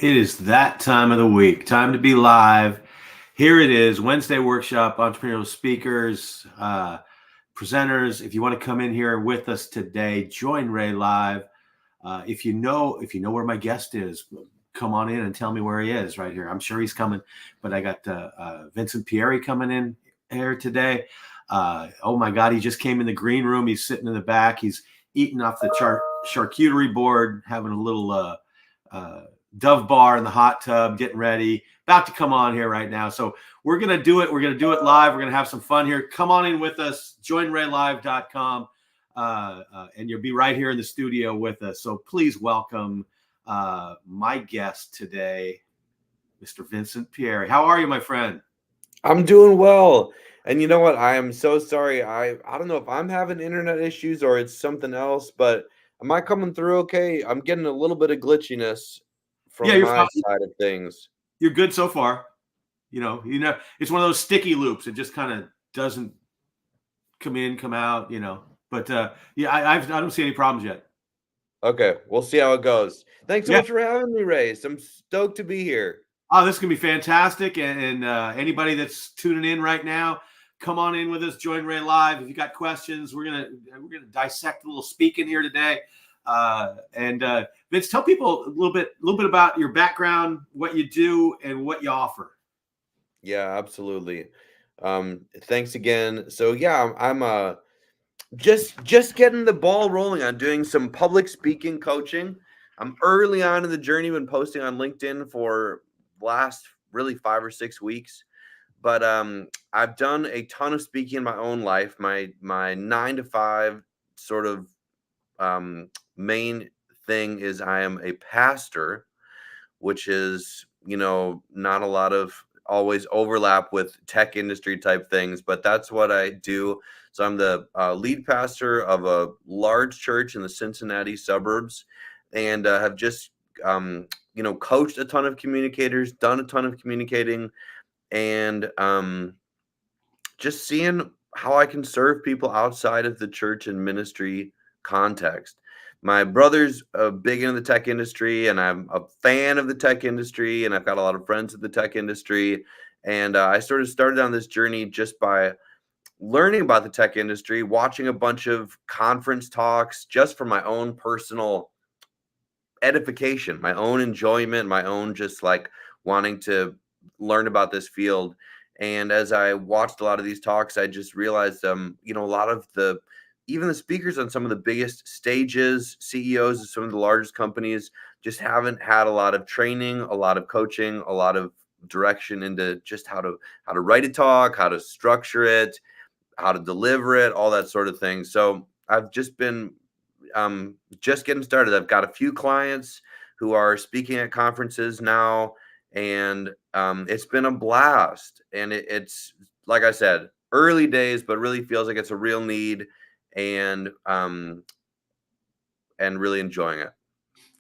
It is that time of the week, time to be live. Here it is, Wednesday workshop, entrepreneurial speakers, presenters. If you want to come in here with us today, join Ray live. If you know where my guest is, come on in and tell me where he is right here. I'm sure he's coming, but I got Vincent Pierri coming in here today. Oh my God, he just came in the green room. He's sitting in the back. He's eating off the charcuterie board, having a little Dove bar in the hot tub, getting ready, about to come on here right now. So we're going to do it. We're going to do it live. We're going to have some fun here. Come on in with us, joinraylive.com, and you'll be right here in the studio with us. So please welcome my guest today, Mr. Vincent Pierri. How are you, my friend? I'm doing well. And you know what? I am so sorry. I don't know if I'm having internet issues or it's something else, but am I coming through okay? I'm getting a little bit of glitchiness from You're my fine. side of things. You're good so far. You know, it's one of those sticky loops. It just kind of doesn't come in, come out, But yeah, I don't see any problems yet. Okay, we'll see how it goes. Thanks so much for having me, Ray. I'm stoked to be here. Oh, this is gonna be fantastic. And anybody that's tuning in right now, come on in with us. Join Ray live. If you got questions, we're gonna dissect a little speaking here today. And Vince, tell people a little bit about your background, what you do, and what you offer. Yeah, absolutely. Thanks again. So yeah, I'm just getting the ball rolling on doing some public speaking coaching. I'm early on in the journey, been posting on LinkedIn for last really 5 or 6 weeks. But I've done a ton of speaking in my own life. My 9 to 5 sort of main thing is I am a pastor, which is, not a lot of always overlap with tech industry type things, but that's what I do. So I'm the lead pastor of a large church in the Cincinnati suburbs, and have just, coached a ton of communicators, done a ton of communicating, and just seeing how I can serve people outside of the church and ministry context. My brother's big into the tech industry, and I'm a fan of the tech industry, and I've got a lot of friends in the tech industry. And I sort of started on this journey just by learning about the tech industry, watching a bunch of conference talks just for my own personal edification, my own enjoyment, my own just like wanting to learn about this field. And as I watched a lot of these talks, I just realized, a lot of even the speakers on some of the biggest stages, CEOs of some of the largest companies, just haven't had a lot of training, a lot of coaching, a lot of direction into just how to write a talk, how to structure it, how to deliver it, all that sort of thing. So I've just been just getting started. I've got a few clients who are speaking at conferences now, and it's been a blast. And it's like I said, early days, but really feels like it's a real need, and really enjoying it.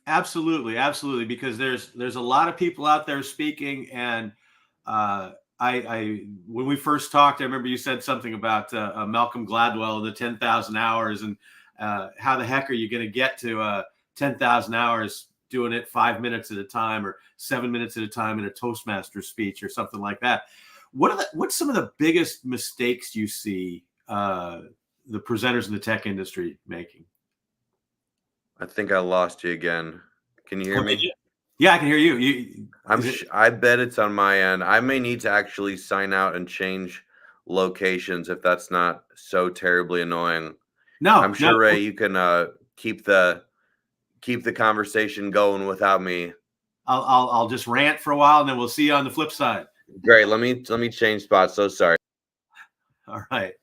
Absolutely, because there's a lot of people out there speaking, and I when we first talked, I remember you said something about Malcolm Gladwell and the 10,000 hours, and how the heck are you going to get to 10,000 hours doing it 5 minutes at a time or 7 minutes at a time in a Toastmaster speech or something like that? What's some of the biggest mistakes you see the presenters in the tech industry making? I think I lost you again. Can you hear me? Yeah, I can hear you. I bet it's on my end. I may need to actually sign out and change locations if that's not so terribly annoying. No, I'm sure, Ray, you can keep the conversation going without me. I'll just rant for a while, and then we'll see you on the flip side. Great. Let me change spots. So sorry. All right.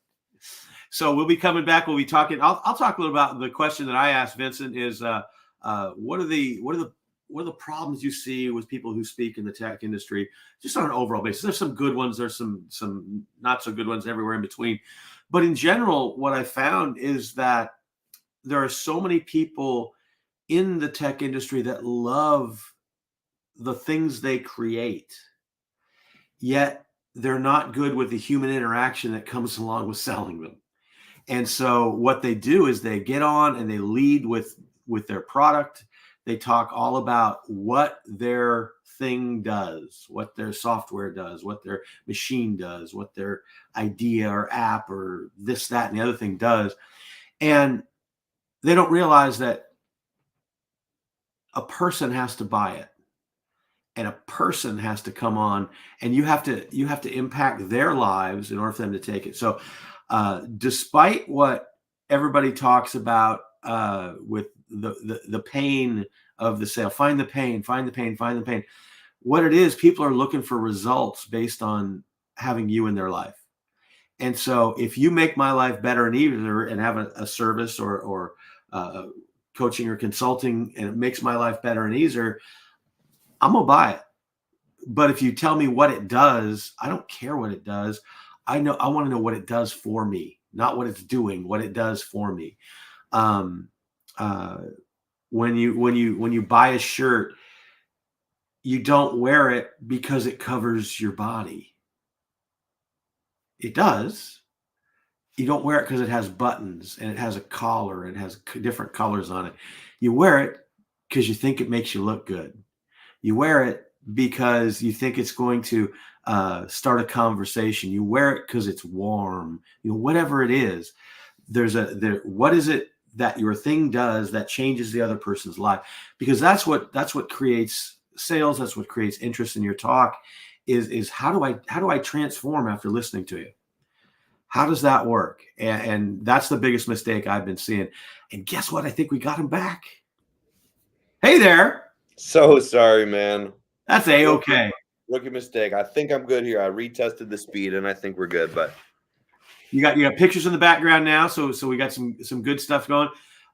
So we'll be coming back. We'll be talking. I'll talk a little about the question that I asked Vincent is what are the problems you see with people who speak in the tech industry, just on an overall basis? There's some good ones. There's some not so good ones everywhere in between. But in general, what I found is that there are so many people in the tech industry that love the things they create, yet they're not good with the human interaction that comes along with selling them. And so what they do is they get on and they lead with their product. They talk all about what their thing does, what their software does, what their machine does, what their idea or app or this, that, and the other thing does. And they don't realize that a person has to buy it, and a person has to come on, and you have to impact their lives in order for them to take it. So despite what everybody talks about with the pain of the sale, find the pain, find the pain, find the pain. What it is, people are looking for results based on having you in their life. And so if you make my life better and easier and have a service or coaching or consulting, and it makes my life better and easier, I'm going to buy it. But if you tell me what it does, I don't care what it does. I want to know what it does for me, not what it's doing, what it does for me. When you buy a shirt, you don't wear it because it covers your body. It does. You don't wear it because it has buttons and it has a collar and it has different colors on it. You wear it because you think it makes you look good. You wear it because you think it's going to start a conversation. You wear it because it's warm. Whatever it is, what is it that your thing does that changes the other person's life? Because that's what creates sales. That's what creates interest in your talk. Is how do I transform after listening to you? How does that work? And that's the biggest mistake I've been seeing. And guess what? I think we got him back. Hey there. So sorry, man. That's A-okay. Rookie mistake. I think I'm good here. I retested the speed and I think we're good, but you got pictures in the background now. So we got some good stuff going.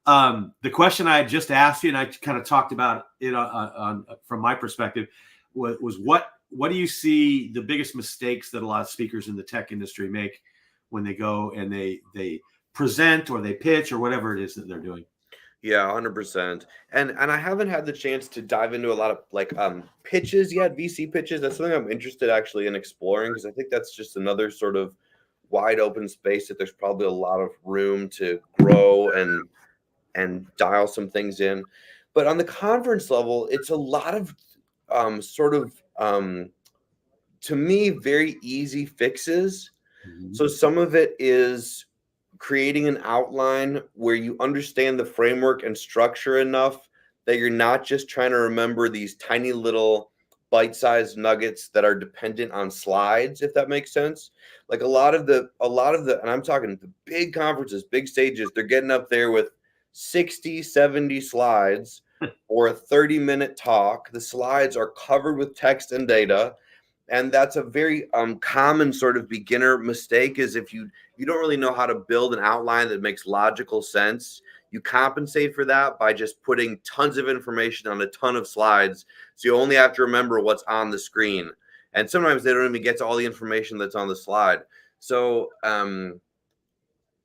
The question I had just asked you, and I kind of talked about it on from my perspective, was what do you see the biggest mistakes that a lot of speakers in the tech industry make when they go and they present or they pitch or whatever it is that they're doing? Yeah, 100%. And I haven't had the chance to dive into a lot of pitches yet, VC pitches. That's something I'm interested actually in exploring, because I think that's just another sort of wide open space that there's probably a lot of room to grow and dial some things in. But on the conference level, it's a lot of to me, very easy fixes. Mm-hmm. So some of it is creating an outline where you understand the framework and structure enough that you're not just trying to remember these tiny little bite-sized nuggets that are dependent on slides, if that makes sense. Like a lot of the, and I'm talking the big conferences, big stages, they're getting up there with 60, 70 slides or a 30-minute talk. The slides are covered with text and data. And that's a very common sort of beginner mistake, is if you don't really know how to build an outline that makes logical sense, you compensate for that by just putting tons of information on a ton of slides. So you only have to remember what's on the screen. And sometimes they don't even get to all the information that's on the slide. So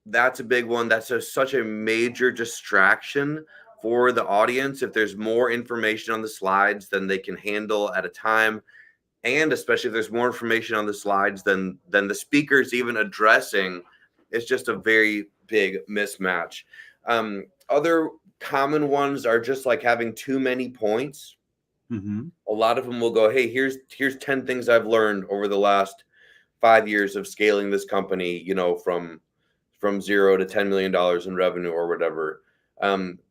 that's a big one. That's such a major distraction for the audience. If there's more information on the slides than they can handle at a time, and especially if there's more information on the slides than the speaker's even addressing, it's just a very big mismatch. Other common ones are just like having too many points. Mm-hmm. A lot of them will go, hey, here's 10 things I've learned over the last 5 years of scaling this company, from $0 to $10 million in revenue or whatever.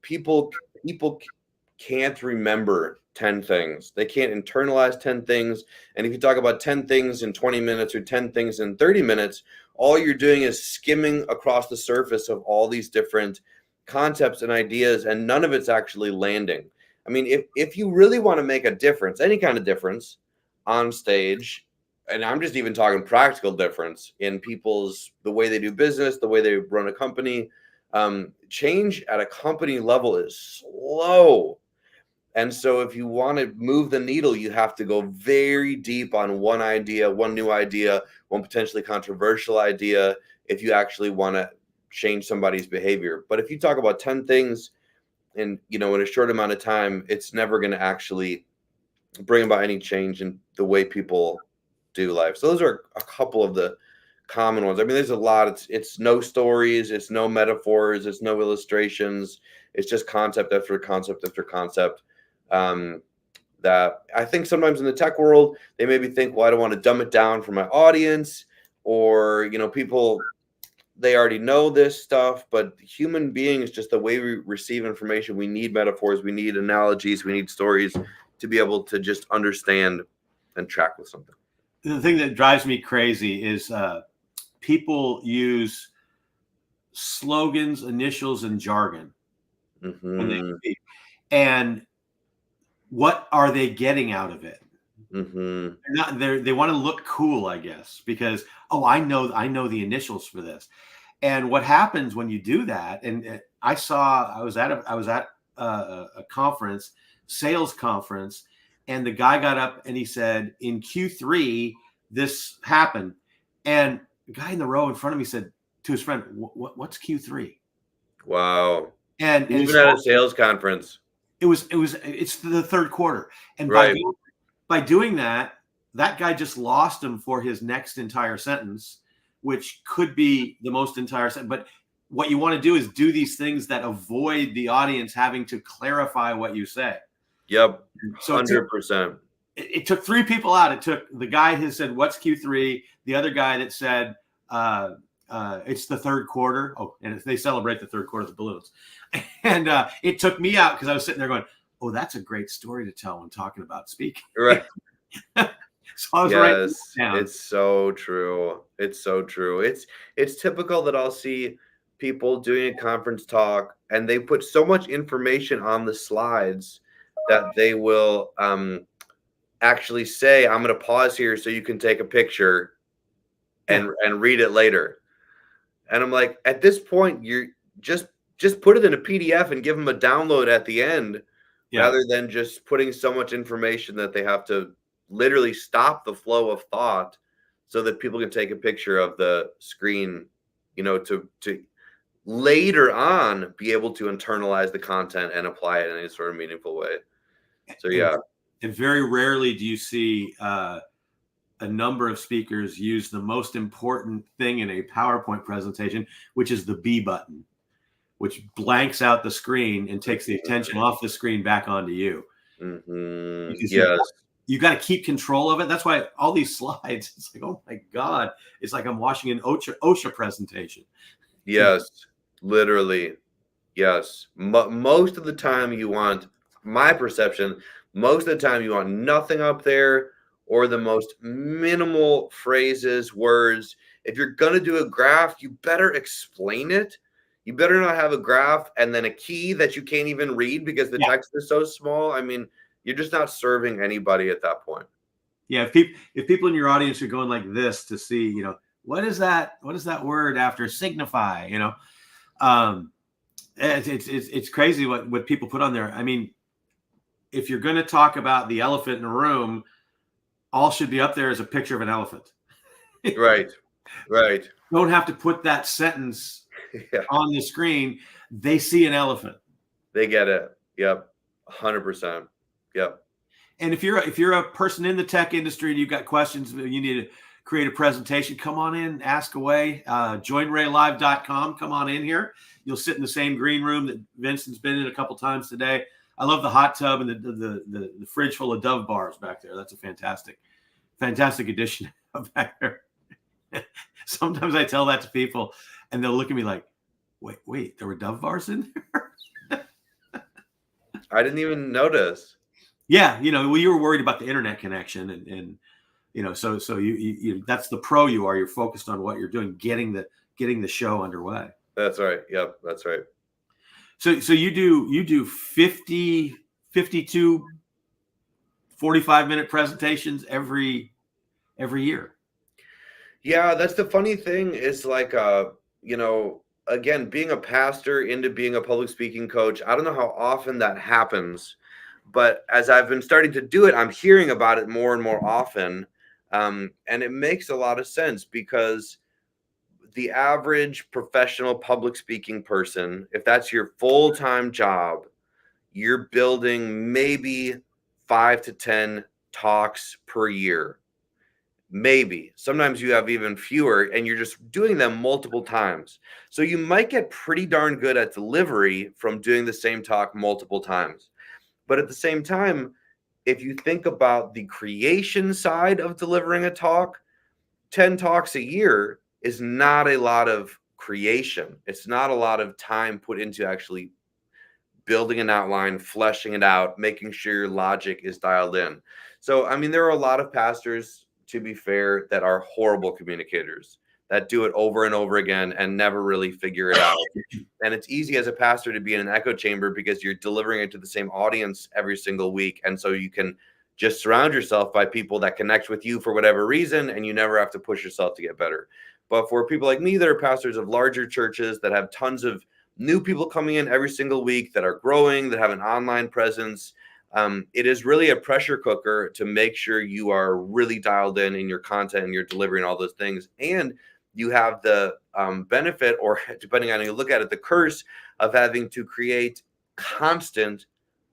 People can't remember 10 things. They can't internalize 10 things. And if you talk about 10 things in 20 minutes or 10 things in 30 minutes, all you're doing is skimming across the surface of all these different concepts and ideas, and none of it's actually landing. I mean, if you really want to make a difference, any kind of difference on stage, and I'm just even talking practical difference in the way they do business, the way they run a company, change at a company level is slow. And so if you want to move the needle, you have to go very deep on one idea, one new idea, one potentially controversial idea, if you actually want to change somebody's behavior. But if you talk about 10 things in a short amount of time, it's never going to actually bring about any change in the way people do life. So those are a couple of the common ones. I mean, there's a lot. It's no stories, it's no metaphors, it's no illustrations. It's just concept after concept after concept. That I think sometimes in the tech world, they maybe think, well, I don't want to dumb it down for my audience, or, people, they already know this stuff, but human beings, just the way we receive information, we need metaphors, we need analogies, we need stories to be able to just understand and track with something. The thing that drives me crazy is people use slogans, initials, and jargon when they speak. And what are they getting out of it? They want to look cool, I guess, because, I know the initials for this. And what happens when you do that? And I was at a conference, sales conference, and the guy got up and he said, in Q3, this happened. And the guy in the row in front of me said to his friend, what's Q3? Wow. And even at a sales conference, it's the third quarter. And right. by doing that guy just lost him for his next entire sentence, which could be the most entire sentence. But what you want to do is do these things that avoid the audience having to clarify what you say. Yep. So 100%. It took three people out. It took the guy who said, what's Q3? The other guy that said, it's the third quarter. Oh, and they celebrate the third quarter of the balloons. And it took me out because I was sitting there going, oh, that's a great story to tell when talking about speaking. Right. So I was writing down. It's so true. It's so true. It's typical that I'll see people doing a conference talk and they put so much information on the slides that they will actually say, I'm going to pause here so you can take a picture and read it later. And I'm like, at this point, you're just put it in a PDF and give them a download at the end, rather than just putting so much information that they have to literally stop the flow of thought so that people can take a picture of the screen, to later on be able to internalize the content and apply it in any sort of meaningful way. So, yeah. And very rarely do you see a number of speakers use the most important thing in a PowerPoint presentation, which is the B button, which blanks out the screen and takes the attention off the screen back onto you. Yes. You got to keep control of it. That's why all these slides, it's like, oh my God, it's like I'm watching an OSHA presentation. Yes, literally. Yes. Most of the time you want, my perception, most of the time you want nothing up there or the most minimal phrases, words. If you're going to do a graph, you better explain it. You better not have a graph and then a key that you can't even read because the text is so small. I mean, you're just not serving anybody at that point. Yeah, if people in your audience are going like this to see, what is that word after signify? It's crazy what people put on there. I mean, if you're going to talk about the elephant in the room, all should be up there as a picture of an elephant. Right. Don't have to put that sentence on the screen. They see an elephant. They get it. Yep. 100%. Yep. And if you're a person in the tech industry and you've got questions, you need to create a presentation, come on in, ask away. JoinRayLive.com. Come on in here. You'll sit in the same green room that Vincent's been in a couple times today. I love the hot tub and the fridge full of Dove bars back there. That's a fantastic addition back there. Sometimes I tell that to people and they'll look at me like, wait, there were Dove bars in there? I didn't even notice. Yeah, you were worried about the internet connection and so you that's the pro you are. You're focused on what you're doing, getting the show underway. That's right. Yep, that's right. So you do 50, 52 45-minute presentations every year. Yeah, that's the funny thing is like again, being a pastor into being a public speaking coach, I don't know how often that happens, but as I've been starting to do it, I'm hearing about it more and more often. And it makes a lot of sense because the average professional public speaking person, if that's your full-time job, you're building maybe 5 to 10 talks per year. Maybe. Sometimes you have even fewer and you're just doing them multiple times. So you might get pretty darn good at delivery from doing the same talk multiple times. But at the same time, if you think about the creation side of delivering a talk, 10 talks a year is not a lot of creation. It's not a lot of time put into actually building an outline, fleshing it out, making sure your logic is dialed in. So, I mean, there are a lot of pastors, to be fair, that are horrible communicators that do it over and over again and never really figure it out. And it's easy as a pastor to be in an echo chamber because you're delivering it to the same audience every single week. And so you can just surround yourself by people that connect with you for whatever reason, and you never have to push yourself to get better. But for people like me that are pastors of larger churches that have tons of new people coming in every single week, that are growing, that have an online presence, it is really a pressure cooker to make sure you are really dialed in your content and you're delivering all those things. And you have the benefit, or depending on how you look at it, the curse of having to create constant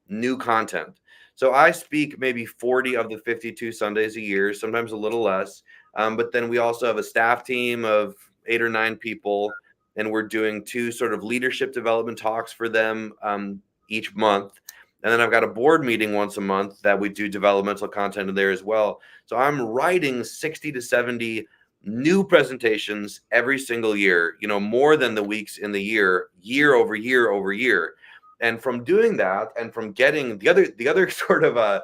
new content. So I speak maybe 40 of the 52 Sundays a year, sometimes a little less. But then we also have a staff team of 8 or 9 people, and we're doing 2 sort of leadership development talks for them each month. And then I've got a board meeting once a month that we do developmental content in there as well. So I'm writing 60 to 70 new presentations every single year, more than the weeks in the year over year over year. And from doing that, and from getting the other sort of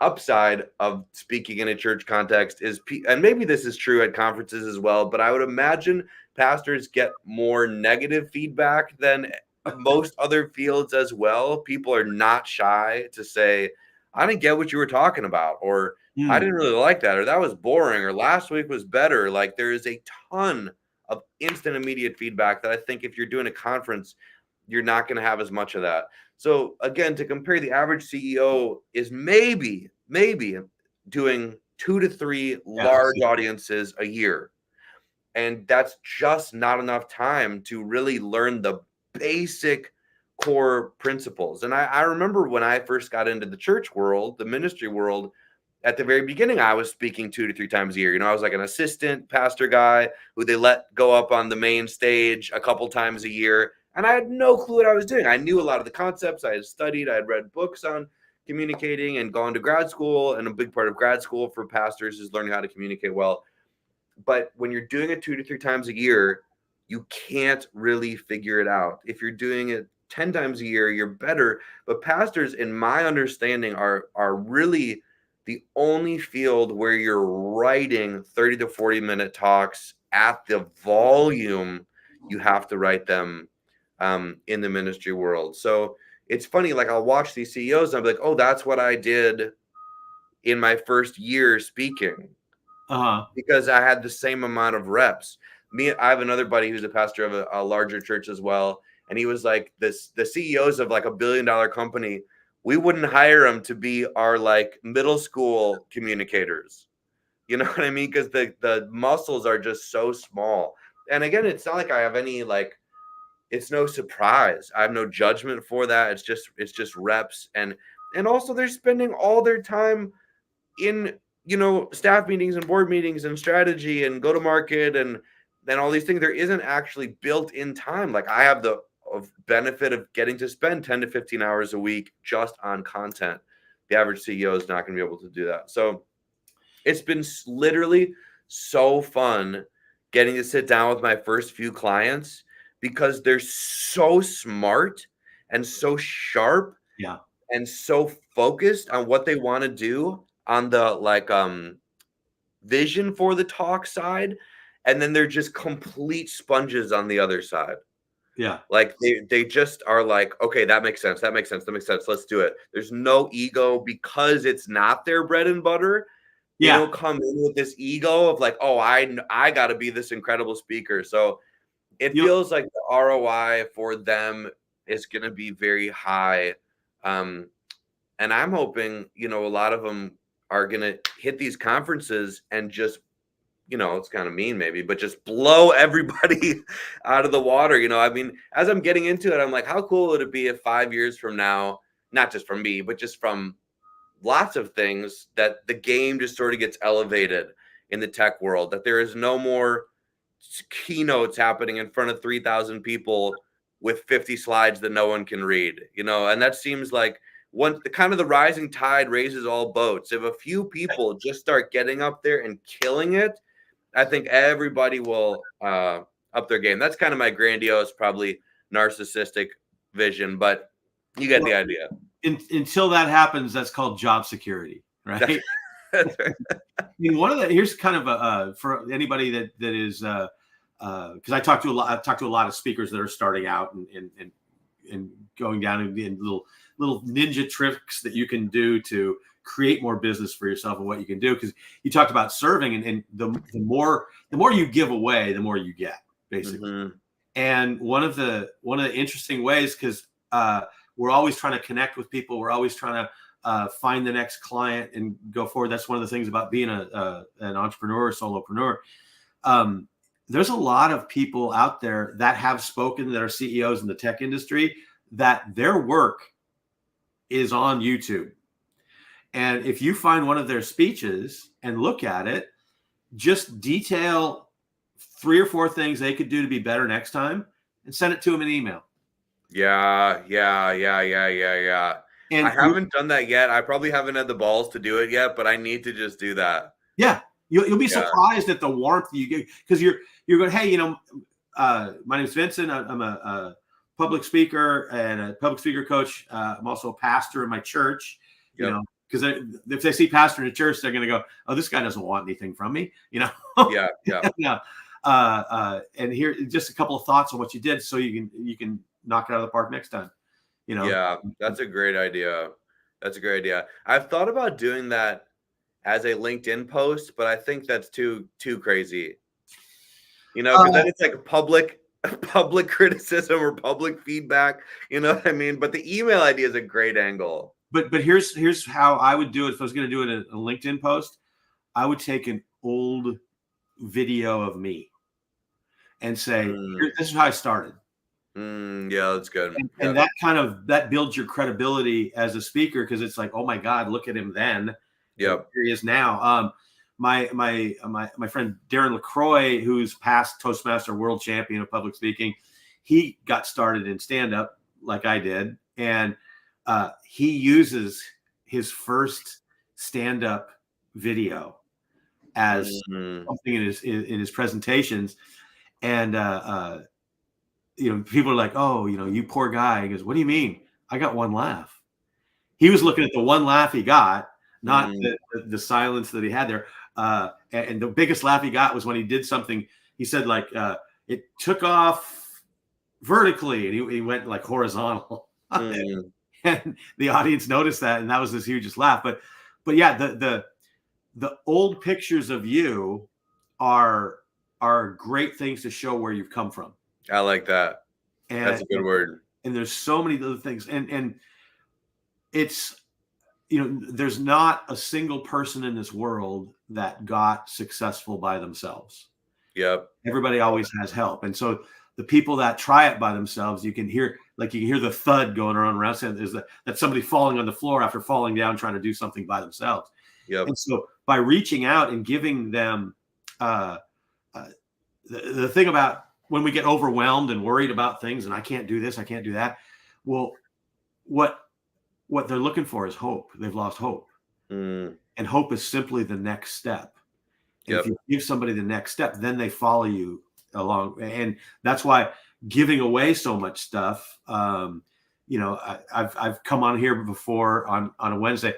upside of speaking in a church context is, and maybe this is true at conferences as well, but I would imagine pastors get more negative feedback than most other fields as well. People are not shy to say, I didn't get what you were talking about, or I didn't really like that, or that was boring, or last week was better. Like, there is a ton of instant immediate feedback that I think if you're doing a conference, you're not going to have as much of that. So again, to compare, the average CEO is maybe doing 2 to 3 large audiences a year. And that's just not enough time to really learn the basic core principles. And I remember when I first got into the church world, the ministry world, at the very beginning, I was speaking 2 to 3 times a year. I was like an assistant pastor guy who they let go up on the main stage a couple times a year. And I had no clue what I was doing. I knew a lot of the concepts. I had studied, I had read books on communicating and gone to grad school. And a big part of grad school for pastors is learning how to communicate well. But when you're doing it 2 to 3 times a year, you can't really figure it out. If you're doing it 10 times a year, you're better. But pastors, in my understanding, are really the only field where you're writing 30 to 40-minute talks at the volume you have to write them in the ministry world. So it's funny, like I'll watch these CEOs and I'll be like, oh, that's what I did in my first year speaking. Because I had the same amount of reps. I have another buddy who's a pastor of a larger church as well. And he was like, the CEOs of like $1 billion company, we wouldn't hire them to be our like middle school communicators. You know what I mean? Because the muscles are just so small. And again, it's not like I have any like, it's no surprise. I have no judgment for that. It's just reps. And also they're spending all their time in, staff meetings and board meetings and strategy and go to market and all these things. There isn't actually built in time. Like I have the benefit of getting to spend 10 to 15 hours a week just on content. The average CEO is not going to be able to do that. So it's been literally so fun getting to sit down with my first few clients because they're so smart and so sharp and so focused on what they want to do on the like vision for the talk side, and then they're just complete sponges on the other side. Like they just are like, okay, that makes sense, let's do it. There's no ego because it's not their bread and butter. They don't come in with this ego of like, oh, I got to be this incredible speaker. So it feels like the ROI for them is going to be very high. And I'm hoping, a lot of them are going to hit these conferences and just, it's kind of mean maybe, but just blow everybody out of the water. I mean, as I'm getting into it, I'm like, how cool would it be if 5 years from now, not just from me, but just from lots of things, that the game just sort of gets elevated in the tech world, that there is no more keynotes happening in front of 3,000 people with 50 slides that no one can read, and that seems like the kind of the rising tide raises all boats. If a few people just start getting up there and killing it, I think everybody will up their game. That's kind of my grandiose, probably narcissistic vision, but you get the idea. Until that happens, that's called job security, right? That's right. I mean, here's kind of for anybody that is because I talk to a lot of speakers that are starting out and going down in little ninja tricks that you can do to create more business for yourself and what you can do. Because you talked about serving, and the more you give away, the more you get, basically. Mm-hmm. And one of the interesting ways, because we're always trying to connect with people, we're always trying to find the next client and go forward. That's one of the things about being an entrepreneur, solopreneur. There's a lot of people out there that have spoken, that are CEOs in the tech industry, that their work is on YouTube. And if you find one of their speeches and look at it, just detail 3 or 4 things they could do to be better next time and send it to them in email. Yeah. And I haven't done that yet. I probably haven't had the balls to do it yet, but I need to just do that. Yeah. You'll be surprised at the warmth you get, because you're going, hey, my name is Vincent. I'm a public speaker and a public speaker coach. I'm also a pastor in my church, because if they see pastor in a church, they're going to go, oh, this guy doesn't want anything from me, Yeah. And here, just a couple of thoughts on what you did, so you can knock it out of the park next time. Yeah, that's a great idea. I've thought about doing that as a LinkedIn post, but I think that's too crazy. Because then it's like a public criticism or public feedback. You know what I mean? But the email idea is a great angle. But here's how I would do it if I was going to do it in a LinkedIn post. I would take an old video of me and say, this is how I started. Yeah, that's good. And that builds your credibility as a speaker, because it's like, oh my God, look at him then. Yep. Here he is now. My friend Darren LaCroix, who's past Toastmaster world champion of public speaking, he got started in stand-up like I did. And he uses his first stand-up video as something in his presentations. And people are like, oh, you poor guy. He goes, what do you mean? I got one laugh. He was looking at the one laugh he got, not the silence that he had there. And the biggest laugh he got was when he did something. He said, like, it took off vertically, and he went like horizontal. And the audience noticed that, and that was his hugest laugh. But yeah, the old pictures of you are great things to show where you've come from. I like that. That's a good word. And there's so many other things, and it's, there's not a single person in this world that got successful by themselves. Yep. Everybody always has help. And so the people that try it by themselves, you can hear the thud going around, is that somebody falling on the floor after falling down, trying to do something by themselves. Yep. And so by reaching out and giving them the thing about when we get overwhelmed and worried about things, and I can't do this, I can't do that. Well, what they're looking for is hope. They've lost hope. And hope is simply the next step. And if you give somebody the next step, then they follow you along. And that's why giving away so much stuff, I've come on here before on a Wednesday,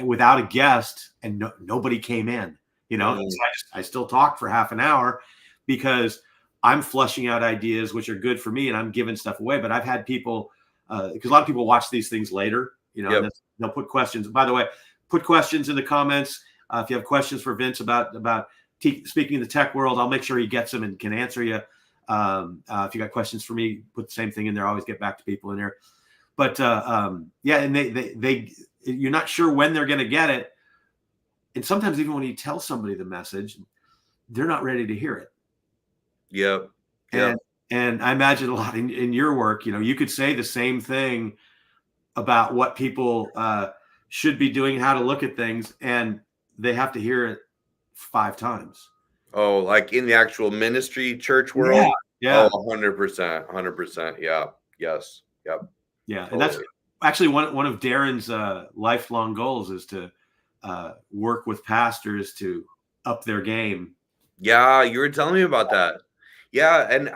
without a guest, and nobody came in, so I still talk for half an hour, because I'm flushing out ideas which are good for me, and I'm giving stuff away. But I've had people, because a lot of people watch these things later, and they'll put questions. By the way, put questions in the comments. If you have questions for Vince about speaking in the tech world, I'll make sure he gets them and can answer you. If you got questions for me, put the same thing in there. I always get back to people in there. But and they you're not sure when they're going to get it. And sometimes even when you tell somebody the message, they're not ready to hear it. Yep. And I imagine a lot in your work, you could say the same thing about what people should be doing, how to look at things, and they have to hear it 5 times. Oh, like in the actual ministry church world? Yeah. Oh, 100%. 100%. Yeah. Yes. Yep. Yeah. Totally. actually one of Darren's lifelong goals is to work with pastors to up their game. Yeah, you were telling me about that. Yeah, and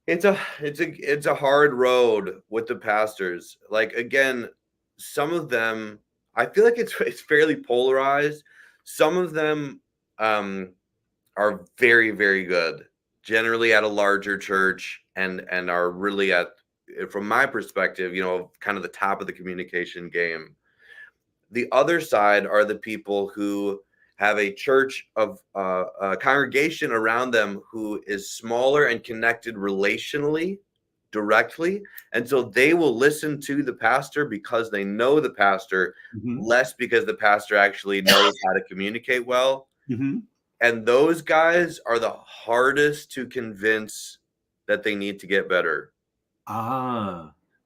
it's a hard road with the pastors. Like, again, some of them, I feel like it's fairly polarized. Some of them are very, very good, generally at a larger church, and are really at, from my perspective, kind of the top of the communication game. The other side are the people who have a church of a congregation around them who is smaller and connected relationally, directly, and so they will listen to the pastor because they know the pastor, Mm-hmm. less because the pastor actually knows how to communicate well. Mm-hmm. And those guys are the hardest to convince that they need to get better,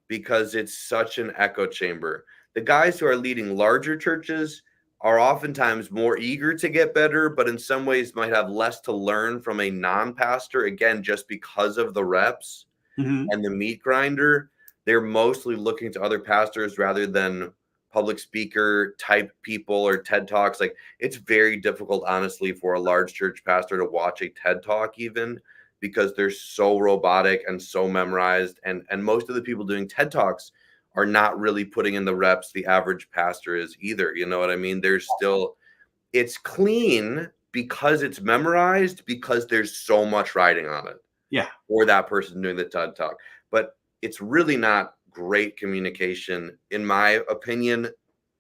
because it's such an echo chamber. The guys who are leading larger churches are oftentimes more eager to get better, but in some ways might have less to learn from a non-pastor, again, just because of the reps Mm-hmm. and the meat grinder. They're mostly looking to other pastors rather than public speaker type people or TED Talks. Like, it's very difficult, honestly, for a large church pastor to watch a TED Talk even, because they're so robotic and so memorized. And most of the people doing TED Talks are not really putting in the reps the average pastor is either. You know what I mean? There's still, it's clean because it's memorized, because there's so much writing on it. Yeah. Or that person doing the TED Talk. But it's really not great communication, in my opinion,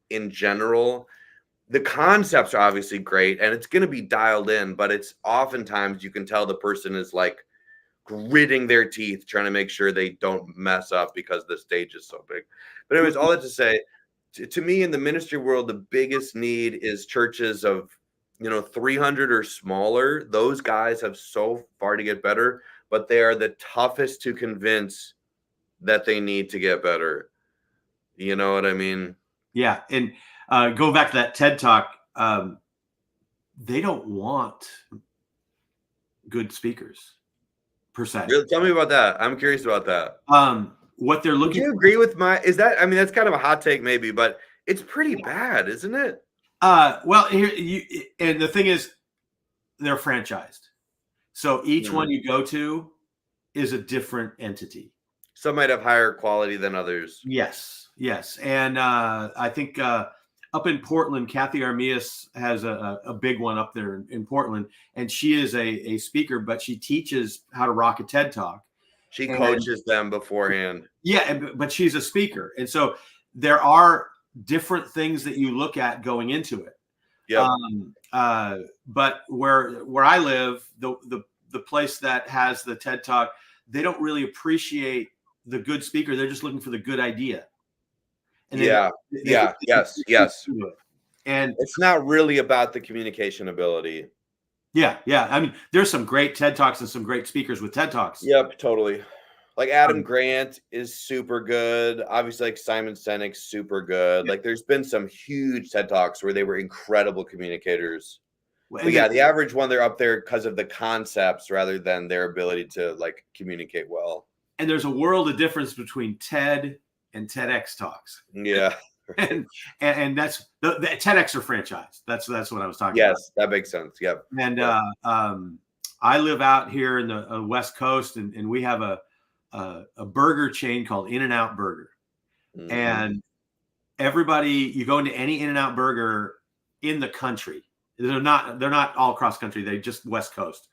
in general. The concepts are obviously great and it's going to be dialed in, but it's oftentimes you can tell the person is like gritting their teeth trying to make sure they don't mess up because the stage is so big. But anyways, all that to say, to me, in the ministry world, the biggest need is churches of 300 or smaller. Those guys have so far to get better, but they are the toughest to convince that they need to get better. You know what I mean? Yeah. And go back to that TED Talk. They don't want good speakers per se. Really? Tell me about that. I'm curious about that. What they're Would looking you agree with I mean, that's kind of a hot take maybe, but it's pretty bad, isn't it? Well, and the thing is, they're franchised. So each one you go to is a different entity. Some might have higher quality than others. Yes. And I think up in Portland, Kathy Armias has a big one up there in Portland, and she is a speaker, but she teaches how to rock a TED Talk. She coaches them beforehand. Yeah, but she's a speaker, and so there are different things that you look at going into it. Yeah. But where I live, the place that has the TED Talk, they don't really appreciate the good speaker. They're just looking for the good idea. And yes. And it's not really about the communication ability. Yeah. I mean, there's some great TED Talks and some great speakers with TED Talks. Yep, totally. Like Adam Grant is super good. Obviously, like Simon Sinek's super good. Like, there's been some huge TED Talks where they were incredible communicators. But yeah, the average one, they're up there because of the concepts rather than their ability to like communicate well. And there's a world of difference between TED and TEDx talks. Yeah. and that's the TEDx are franchised. That's what I was talking about. Yes, that makes sense. Yep. And I live out here in the West Coast, and we have a burger chain called In-N-Out Burger. Mm-hmm. And everybody, you go into any In-N-Out Burger in the country, they're not all across country, they just West Coast.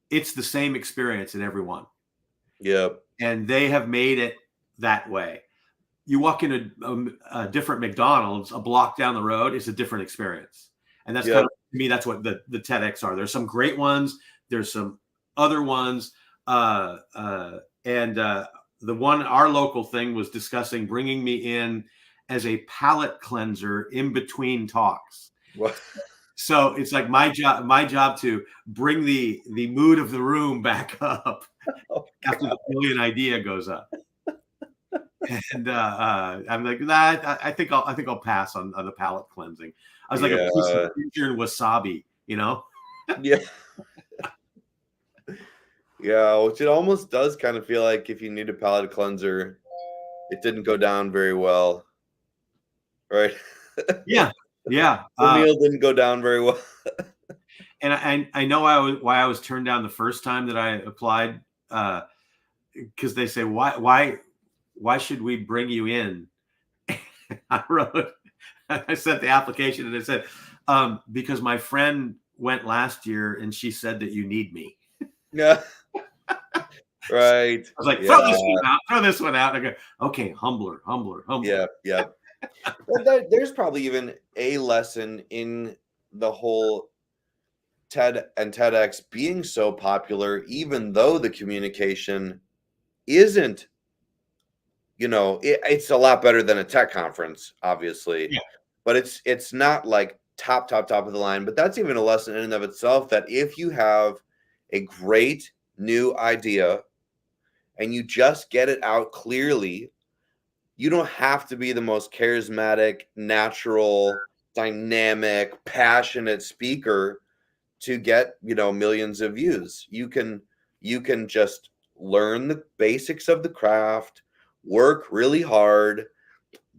It's the same experience at every one. Yep. And they have made it that way. You walk into a different McDonald's a block down the road, it's a different experience. And that's kind of, to me, that's what the TEDx are. There's some great ones. There's some other ones. And the one, our local thing was discussing bringing me in as a palate cleanser in between talks. What? So it's like my job to bring the mood of the room back up after the brilliant idea goes up. And I'm like, I think I'll pass on the palate cleansing. I was like a piece of ginger and wasabi, Yeah. Yeah, which it almost does kind of feel like if you need a palate cleanser, It didn't go down very well, right? Yeah, yeah. The meal didn't go down very well. And I know why I was turned down the first time that I applied, because they say why should we bring you in? I wrote, I sent the application and it said, because my friend went last year and she said that you need me. Yeah. Right. I was like, Yeah. throw this one out. And I go, okay, humbler. Yeah. Yeah. But there's probably even a lesson in the whole TED and TEDx being so popular, even though the communication isn't, it's a lot better than a tech conference, obviously. Yeah. But it's not like top of the line. But that's even a lesson in and of itself, that if you have a great new idea and you just get it out clearly, you don't have to be the most charismatic, natural, dynamic, passionate speaker to get, millions of views. You can just learn the basics of the craft, work really hard,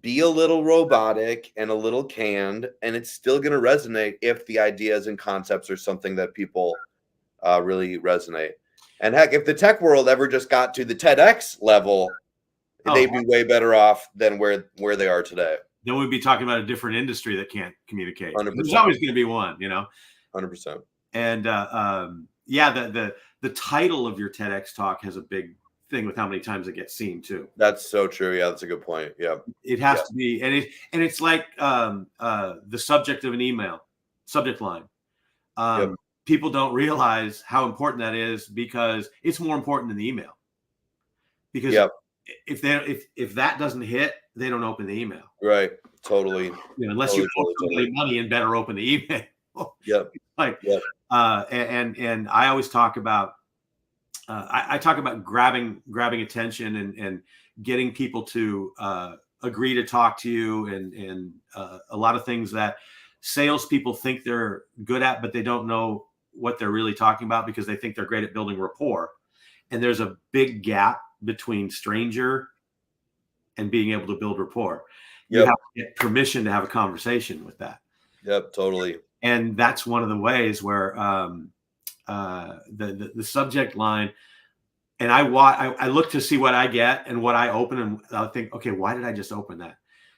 be a little robotic and a little canned, and it's still going to resonate if the ideas and concepts are something that people really resonate. And heck, if the tech world ever just got to the TEDx level, they'd be way better off than where they are today. Then we'd be talking about a different industry that can't communicate. 100%. There's always going to be one, 100%. And the title of your TEDx talk has a big thing with how many times it gets seen too. That's so true. Yeah, that's a good point. Yeah, it has to be, and it's like the subject of an email, subject line. People don't realize how important that is, because it's more important than the email. Because if that doesn't hit, they don't open the email. Right. Totally. Unless you owe somebody money and better open the email. And I always talk about I talk about grabbing attention and getting people to agree to talk to you, and a lot of things that salespeople think they're good at, but they don't know what they're really talking about, because they think they're great at building rapport. And there's a big gap between stranger and being able to build rapport. You have to get permission to have a conversation with that. Yep, totally. And that's one of the ways where the subject line, and I look to see what I get and what I open, and I'll think, okay, why did I just open that?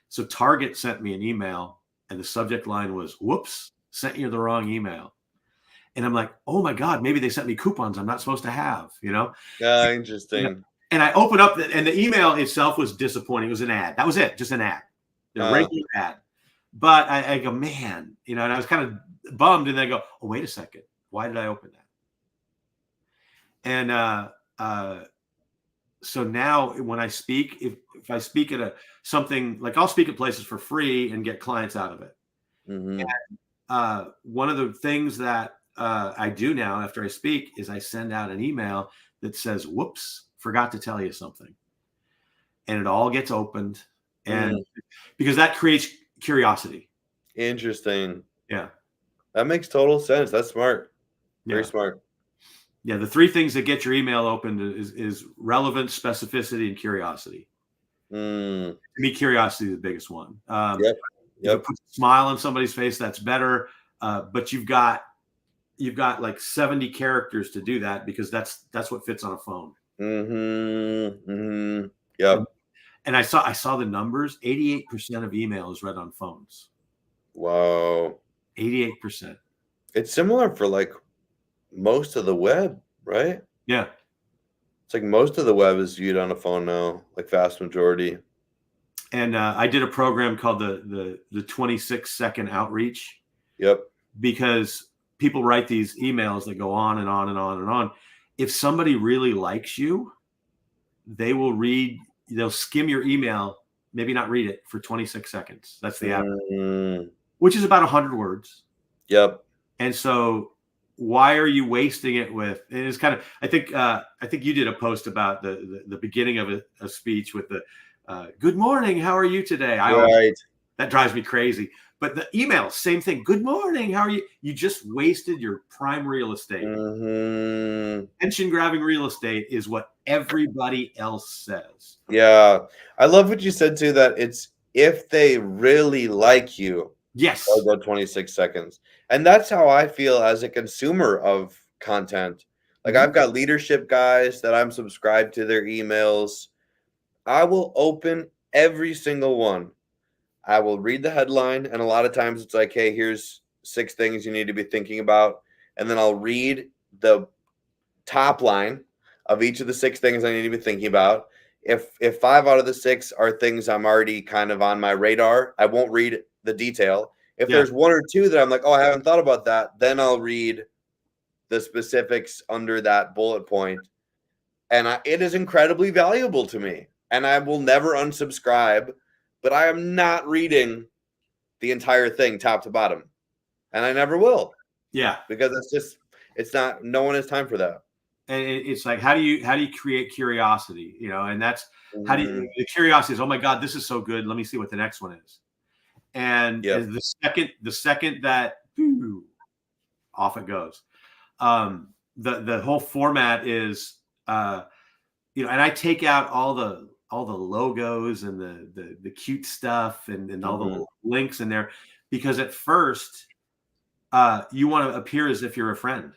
So Target sent me an email, and the subject line was, "Whoops, sent you the wrong email." And I'm like, oh my God, maybe they sent me coupons I'm not supposed to have, Interesting. And I open up and the email itself was disappointing. It was an ad. That was it, just an ad, a regular ad. But I go, man, and I was kind of bummed. And then I go, oh, wait a second, why did I open that? And so now when I speak, if I speak at something, like I'll speak at places for free and get clients out of it. Mm-hmm. And one of the things that I do now after I speak is I send out an email that says, "Whoops, forgot to tell you something," and it all gets opened, and because that creates curiosity. Interesting. Yeah, that makes total sense. That's smart. Very smart. Yeah, the three things that get your email opened is relevance, specificity, and curiosity. To me, curiosity is the biggest one. If it puts a smile on somebody's face, that's better. But you've got like 70 characters to do that, because that's what fits on a phone. Yep. And I saw the numbers. 88% of email is read on phones. Wow. 88%. It's similar for like most of the web, right? Yeah. It's like most of the web is viewed on a phone now, like vast majority. And I did a program called the 26-second outreach. Yep. Because people write these emails that go on and on and on and on. If somebody really likes you, they'll skim your email, maybe not read it, for 26 seconds. That's the average, which is about 100 words. Yep. And so why are you wasting it with, and it's kind of, I think you did a post about the beginning of a speech with the, good morning, how are you today? That drives me crazy. But the email, same thing. Good morning. How are you? You just wasted your prime real estate. Attention grabbing real estate is what everybody else says. Yeah. I love what you said too, that it's if they really like you, Yes. they'll go 26 seconds. And that's how I feel as a consumer of content. Like I've got leadership guys that I'm subscribed to their emails. I will open every single one. I will read the headline, and a lot of times it's like, hey, here's 6 things you need to be thinking about. And then I'll read the top line of each of the 6 things I need to be thinking about. If 5 out of the 6 are things I'm already kind of on my radar, I won't read the detail. If there's 1 or 2 that I'm like, oh, I haven't thought about that, then I'll read the specifics under that bullet point. And it is incredibly valuable to me. And I will never unsubscribe, but I am not reading the entire thing top to bottom. And I never will. Yeah. Because it's not, no one has time for that. And it's like, how do you create curiosity? And that's how do you, the curiosity is, oh my God, this is so good. Let me see what the next one is. And the second that off it goes. The whole format is, and I take out all the logos and the cute stuff and all the links in there, because at first you want to appear as if you're a friend.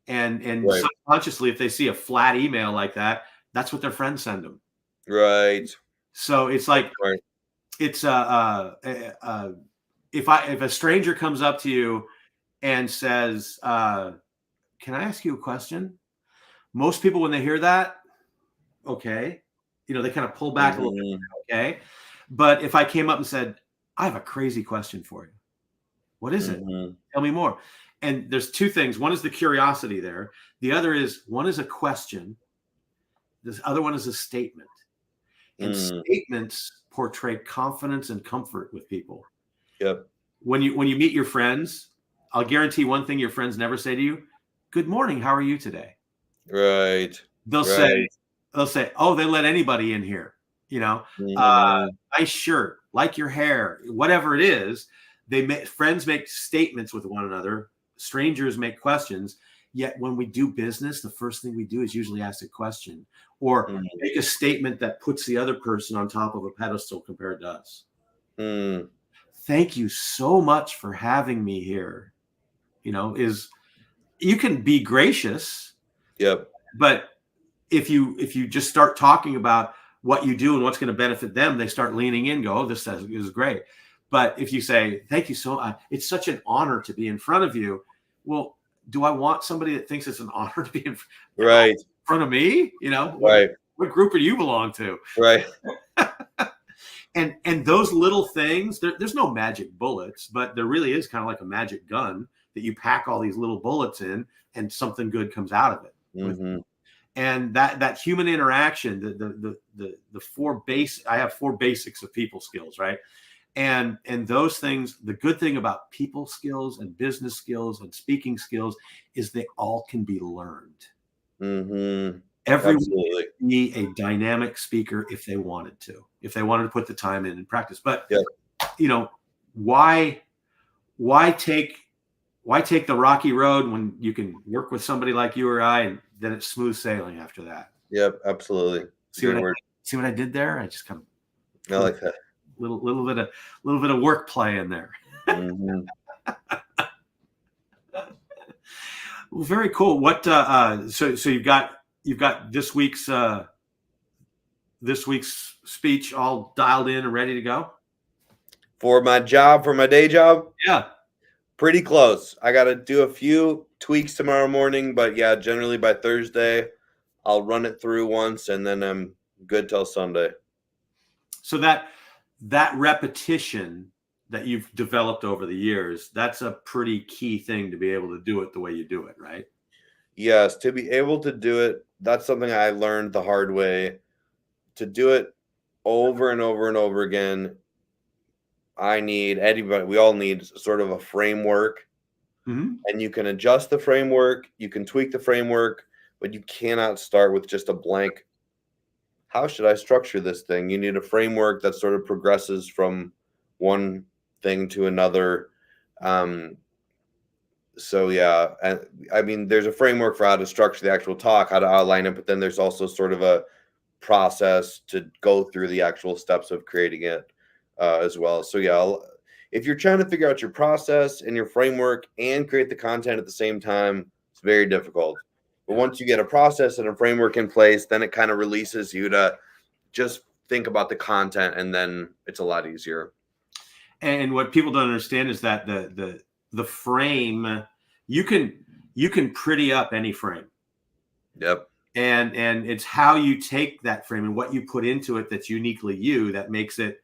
And subconsciously, if they see a flat email like that, that's what their friends send them. Right. So it's like, it's if a stranger comes up to you and says, can I ask you a question? Most people, when they hear that, okay, they kind of pull back a little bit, okay. But if I came up and said, I have a crazy question for you. What is it? Tell me more. And there's 2 things. One is the curiosity there. The other is, one is a question. This other one is a statement. And statements portray confidence and comfort with people. Yep. When you meet your friends, I'll guarantee one thing your friends never say to you: good morning, how are you today? Right. They'll say, oh, they let anybody in here. Nice shirt, like your hair, whatever it is. Friends make statements with one another. Strangers make questions. Yet when we do business, the first thing we do is usually ask a question or make a statement that puts the other person on top of a pedestal compared to us. Thank you so much for having me here. You can be gracious. Yep. But if you just start talking about what you do and what's going to benefit them, they start leaning in, go, oh, this is great. But if you say, thank you so much, it's such an honor to be in front of you. Well, do I want somebody that thinks it's an honor to be in front of me? What group do you belong to? Right. And those little things, there's no magic bullets, but there really is kind of like a magic gun that you pack all these little bullets in and something good comes out of it. And that human interaction, the 4 I have 4 basics of people skills, right? And those things, the good thing about people skills and business skills and speaking skills is they all can be learned. Everyone can be a dynamic speaker if they wanted to put the time in and practice. But why take the rocky road when you can work with somebody like you or I, and then it's smooth sailing after that? Yep, absolutely. See what I did there? I just kind of I like that. Little bit of work play in there. Well, very cool. What so you've got this week's speech all dialed in and ready to go? For my day job? Yeah. Pretty close. I got to do a few tweaks tomorrow morning, but yeah, generally by Thursday, I'll run it through once and then I'm good till Sunday. So that repetition that you've developed over the years, that's a pretty key thing to be able to do it the way you do it, right? Yes, to be able to do it, that's something I learned the hard way. To do it over and over and over again, we all need sort of a framework. And you can adjust the framework, you can tweak the framework, but you cannot start with just a blank. How should I structure this thing? You need a framework that sort of progresses from one thing to another. So yeah, and I mean, there's a framework for how to structure the actual talk, how to outline it, but then there's also sort of a process to go through the actual steps of creating it as well. So yeah, if you're trying to figure out your process and your framework and create the content at the same time, it's very difficult. But once you get a process and a framework in place, then it kind of releases you to just think about the content, and then it's a lot easier. And what people don't understand is that the frame, you can pretty up any frame. Yep. And it's how you take that frame and what you put into it that's uniquely you that makes that,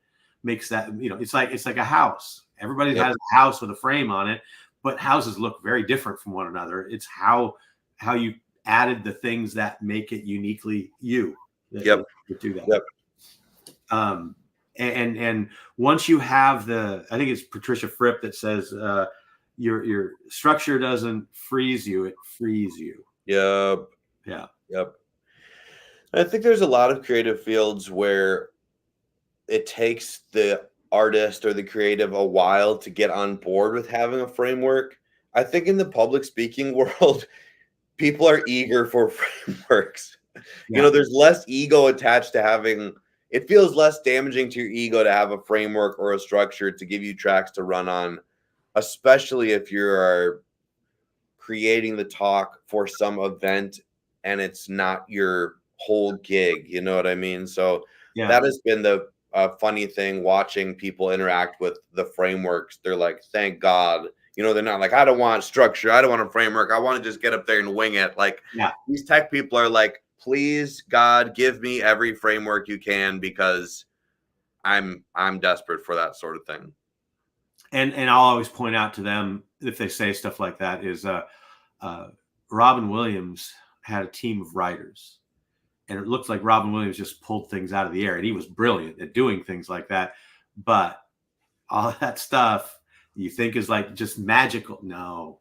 it's like a house. Everybody Yep. has a house with a frame on it, but houses look very different from one another. It's how you added the things that make it uniquely you. Yep. That do that. Yep. And once you have I think it's Patricia Fripp that says your structure doesn't freeze you, it frees you. Yep. Yeah. Yep. I think there's a lot of creative fields where it takes the artist or the creative a while to get on board with having a framework. I think in the public speaking world, people are eager for frameworks. Yeah. There's less ego attached to having. It feels less damaging to your ego to have a framework or a structure to give you tracks to run on, especially if you're creating the talk for some event and it's not your whole gig. You know what I mean? So Yeah. that has been the funny thing watching people interact with the frameworks. They're like, thank God. They're not like, I don't want structure. I don't want a framework. I want to just get up there and wing it. Like, these tech people are like, please, God, give me every framework you can, because I'm desperate for that sort of thing. And I'll always point out to them if they say stuff like that is Robin Williams had a team of writers, and it looks like Robin Williams just pulled things out of the air, and he was brilliant at doing things like that. But all that stuff you think is like just magical. No.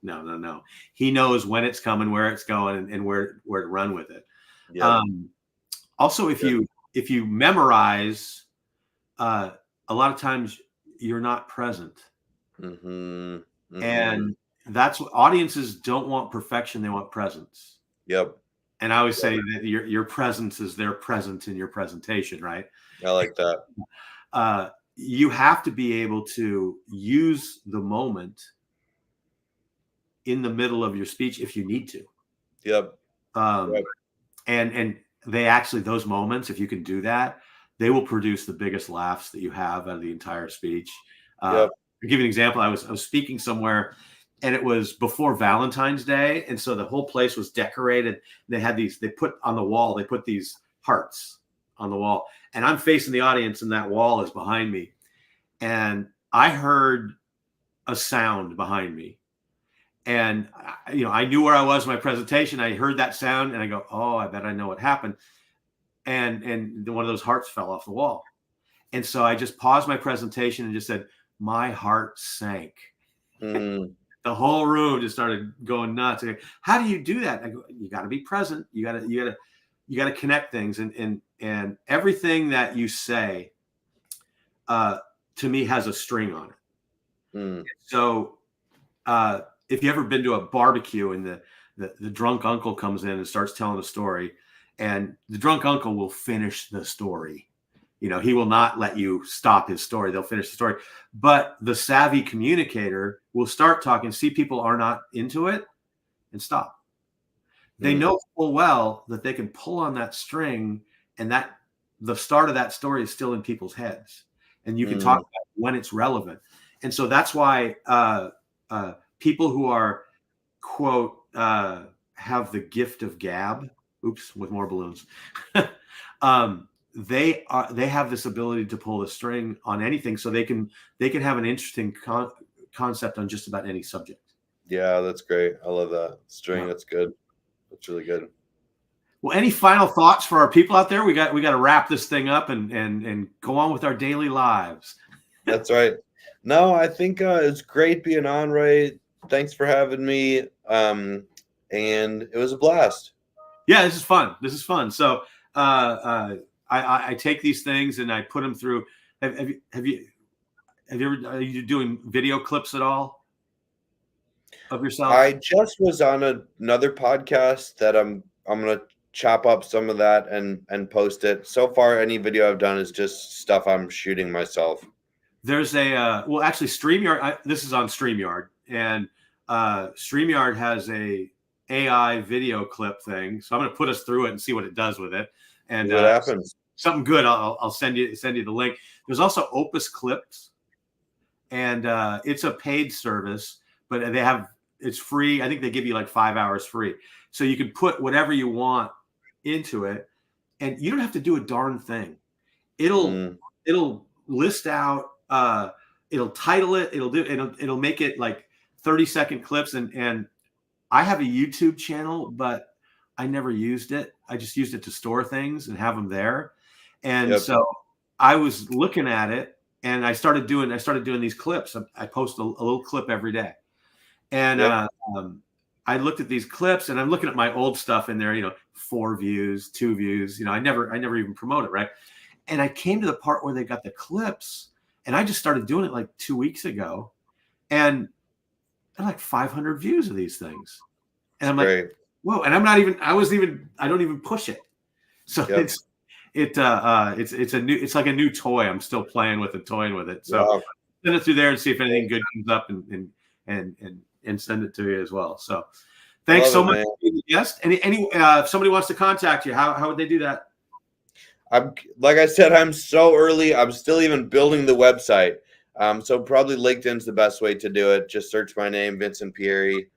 He knows when it's coming, where it's going, and where to run with it. Yep. Also, if you memorize, a lot of times you're not present. Mm-hmm. Mm-hmm. And that's what audiences don't want. Perfection. They want presence. Yep. And I always say that your presence is their presence in your presentation, right? I like that. You have to be able to use the moment in the middle of your speech if you need to. Yep. And they actually, those moments, if you can do that, they will produce the biggest laughs that you have out of the entire speech. Yep. To give you an example, I was speaking somewhere, and it was before Valentine's Day, and so the whole place was decorated. They had they put on the wall, they put these hearts on the wall, and I'm facing the audience, and that wall is behind me, and I heard a sound behind me, and I knew where I was in my presentation. I heard that sound, and I go, oh, I bet I know what happened, and one of those hearts fell off the wall, and so I just paused my presentation and just said, my heart sank. The whole room just started going nuts. How do you do that? I go, you got to be present. You got to connect things, and everything that you say, to me, has a string on it. So, if you ever been to a barbecue and the drunk uncle comes in and starts telling the story, and the drunk uncle will finish the story. He will not let you stop his story. They'll finish the story. But the savvy communicator will start talking, see people are not into it, and stop. They know full well that they can pull on that string, and that the start of that story is still in people's heads. And you can talk about when it's relevant. And so that's why people who are, quote, have the gift of gab, with more balloons, they have this ability to pull the string on anything, so they can have an interesting concept on just about any subject. Yeah, that's great. I love that string. Yeah. That's good. That's really good. Well, any final thoughts for our people out there? We got to wrap this thing up and go on with our daily lives. That's right. No, I think it's great being on, Ray. Thanks for having me. And it was a blast. Yeah, this is fun. So I take these things and I put them through. Have are you doing video clips at all of yourself? I just was on another podcast that I'm gonna chop up some of that and post it. So far, any video I've done is just stuff I'm shooting myself. There's a well, actually, StreamYard. This is on StreamYard, and StreamYard has a AI video clip thing. So I'm going to put us through it and see what it does with it. And what happens? Something good. I'll send you the link. There's also Opus Clips, and it's a paid service, but it's free. I think they give you like 5 hours free, so you can put whatever you want into it, and you don't have to do a darn thing. It'll list out. It'll title it. It'll make it like 30-second clips. And I have a YouTube channel, but I never used it. I just used it to store things and have them there. And so I was looking at it, and I started doing these clips. I post a little clip every day, and I looked at these clips, and I'm looking at my old stuff in there. 4 views, 2 views. I never even promote it, right? And I came to the part where they got the clips, and I just started doing it like 2 weeks ago, and they're like 500 views of these things, and I'm like, whoa! And I don't even push it, so it's like a new toy. I'm still playing with it, toying with it. So send it through there and see if anything good comes up, and send it to you as well. So thanks so much for being a guest. If somebody wants to contact you, how would they do that? Like I said, I'm so early. I'm still even building the website. So probably LinkedIn's the best way to do it. Just search my name, Vincent Pierri,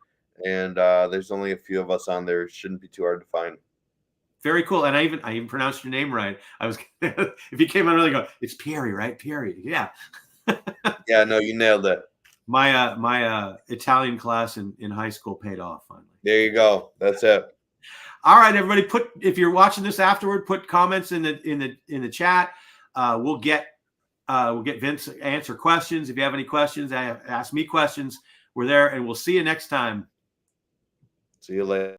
and there's only a few of us on there. It shouldn't be too hard to find. Very cool. And I even pronounced your name right. I was if you came on early, go, it's Pierri, right? Pierri. Yeah. Yeah, no, you nailed it. My Italian class in high school paid off finally. There you go. That's it. All right, everybody. If you're watching this afterward, put comments in the chat. We'll get Vince to answer questions. If you have any questions, ask me questions. We're there, and we'll see you next time. See you later.